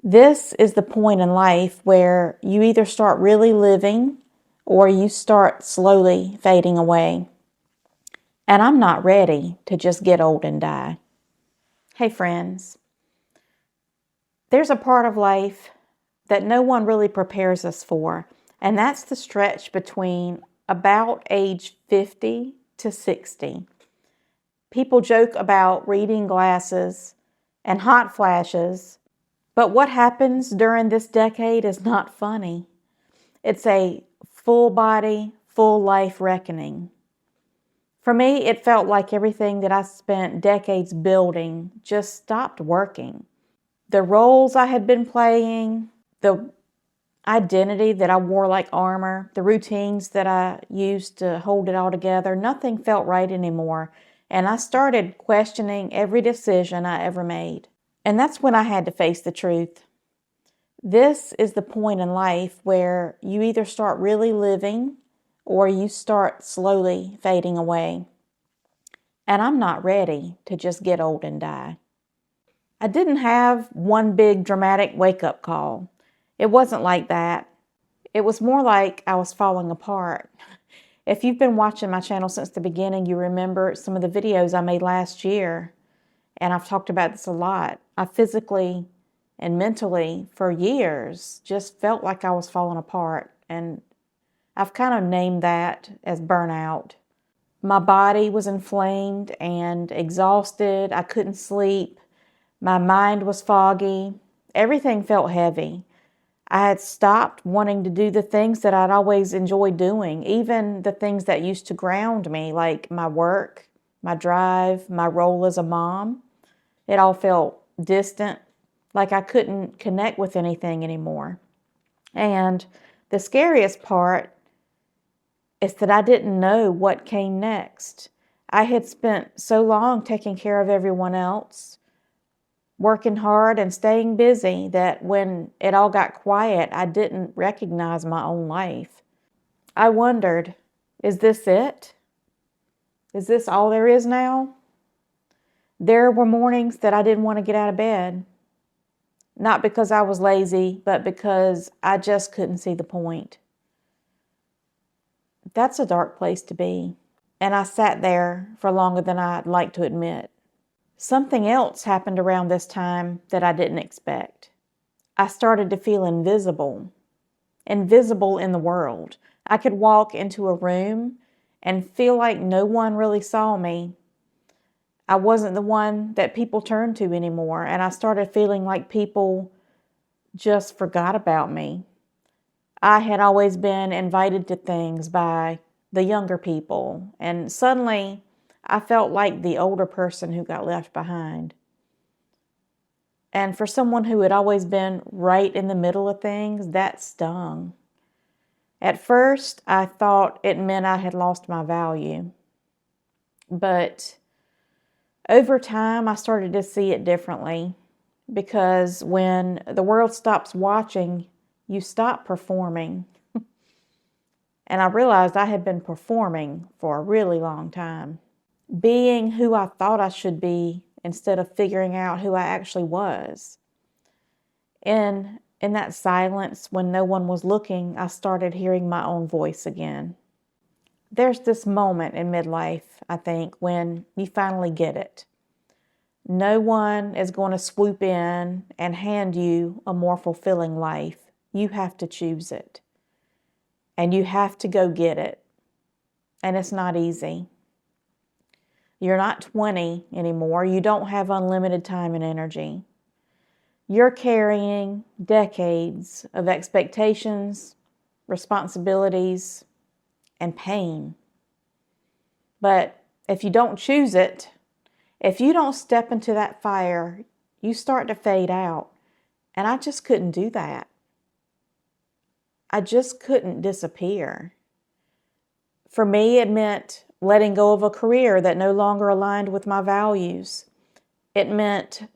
This is the point in life where you either start really living or you start slowly fading away. And I'm not ready to just get old and die. Hey, friends, there's a part of life that no one really prepares us for, and that's the stretch between about age 50 to 60. People joke about reading glasses and hot flashes, but what happens during this decade is not funny. It's a full body, full life reckoning. For me, it felt like everything that I spent decades building just stopped working. The roles I had been playing, the identity that I wore like armor, the routines that I used to hold it all together, nothing felt right anymore. And I started questioning every decision I ever made. And that's when I had to face the truth. This is the point in life where you either start really living or you start slowly fading away. And I'm not ready to just get old and die. I didn't have one big dramatic wake-up call. It wasn't like that. It was more like I was falling apart. If you've been watching my channel since the beginning, you remember some of the videos I made last year, and I've talked about this a lot. I physically and mentally, for years, just felt like I was falling apart, and I've kind of named that as burnout. My body was inflamed and exhausted. I couldn't sleep. My mind was foggy. Everything felt heavy. I had stopped wanting to do the things that I'd always enjoyed doing, even the things that used to ground me, like my work, my drive, my role as a mom. It all felt distant, like I couldn't connect with anything anymore. And the scariest part is that I didn't know what came next. I had spent so long taking care of everyone else, working hard and staying busy, that when it all got quiet, I didn't recognize my own life. I wondered, is this it? Is this all there is now? There were mornings that I didn't want to get out of bed. Not because I was lazy, but because I just couldn't see the point. That's a dark place to be. And I sat there for longer than I'd like to admit. Something else happened around this time that I didn't expect. I started to feel invisible in the world. I could walk into a room and feel like no one really saw me. I wasn't the one that people turned to anymore, and I started feeling like people just forgot about me. I had always been invited to things by the younger people, and suddenly I felt like the older person who got left behind. And for someone who had always been right in the middle of things, that stung. At first, I thought it meant I had lost my value. But over time, I started to see it differently, because when the world stops watching, you stop performing. And I realized I had been performing for a really long time, being who I thought I should be instead of figuring out who I actually was. In that silence, when no one was looking, I started hearing my own voice again. There's this moment in midlife, I think, when you finally get it. No one is going to swoop in and hand you a more fulfilling life. You have to choose it. And you have to go get it. And it's not easy. You're not 20 anymore. You don't have unlimited time and energy. You're carrying decades of expectations, responsibilities, and pain. But if you don't choose it, if you don't step into that fire, you start to fade out. And I just couldn't do that. I just couldn't disappear. For me, it meant letting go of a career that no longer aligned with my values. It meant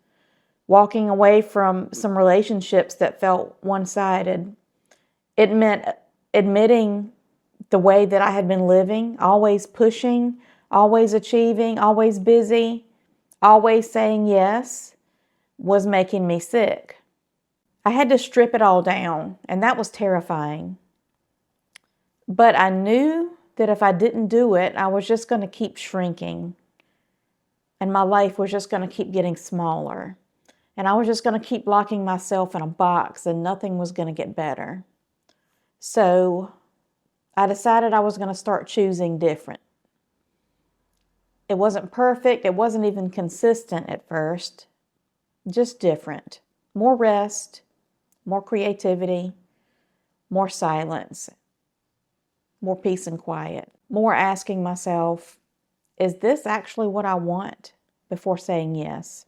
walking away from some relationships that felt one-sided. It meant admitting the way that I had been living, always pushing, always achieving, always busy, always saying yes, was making me sick. I had to strip it all down, and that was terrifying. But I knew that if I didn't do it, I was just going to keep shrinking, and my life was just going to keep getting smaller. And I was just going to keep locking myself in a box, and nothing was going to get better. So I decided I was going to start choosing different. It wasn't perfect. It wasn't even consistent at first. Just different. More rest, more creativity, more silence, more peace and quiet. More asking myself, is this actually what I want, before saying yes?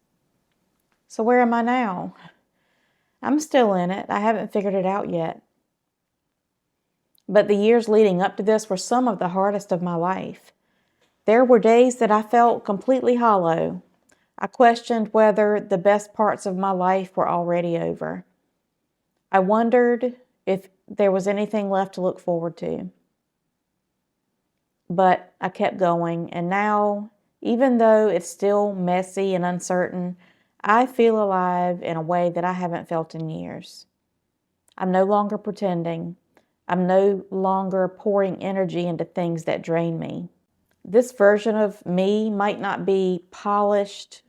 So where am I now? I'm still in it. I haven't figured it out yet. But the years leading up to this were some of the hardest of my life. There were days that I felt completely hollow. I questioned whether the best parts of my life were already over. I wondered if there was anything left to look forward to. But I kept going, and now, even though it's still messy and uncertain, I feel alive in a way that I haven't felt in years. I'm no longer pretending. I'm no longer pouring energy into things that drain me. This version of me might not be polished,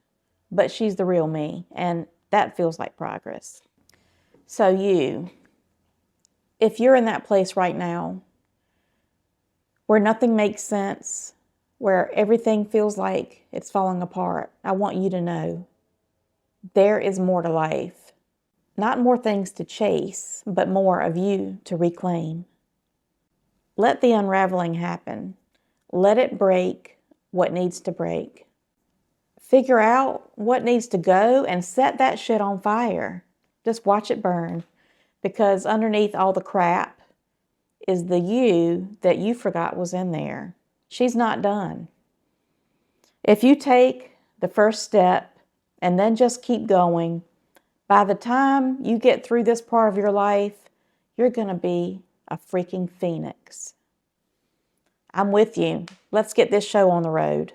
but she's the real me, and that feels like progress. So if you're in that place right now, where nothing makes sense, where everything feels like it's falling apart, I want you to know there is more to life. Not more things to chase, but more of you to reclaim. Let the unraveling happen. Let it break what needs to break. Figure out what needs to go and set that shit on fire. Just watch it burn. Because underneath all the crap is the you that you forgot was in there. She's not done. If you take the first step and then just keep going, by the time you get through this part of your life, you're going to be a freaking phoenix. I'm with you. Let's get this show on the road.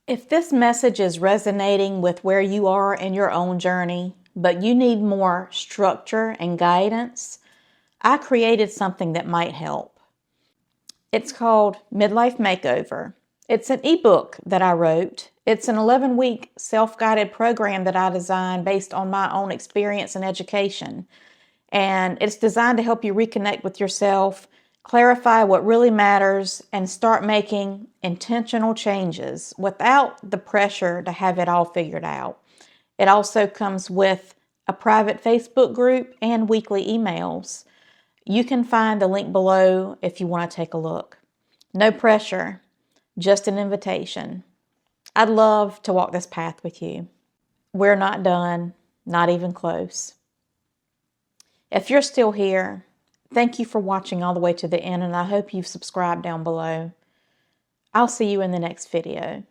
If this message is resonating with where you are in your own journey, but you need more structure and guidance, I created something that might help. It's called Midlife Makeover. It's an ebook that I wrote. It's an 11-week self-guided program that I designed based on my own experience and education. And it's designed to help you reconnect with yourself, clarify what really matters, and start making intentional changes without the pressure to have it all figured out. It also comes with a private Facebook group and weekly emails. You can find the link below if you want to take a look. No pressure, just an invitation. I'd love to walk this path with you. We're not done, not even close. If you're still here, thank you for watching all the way to the end, and I hope you've subscribed down below. I'll see you in the next video.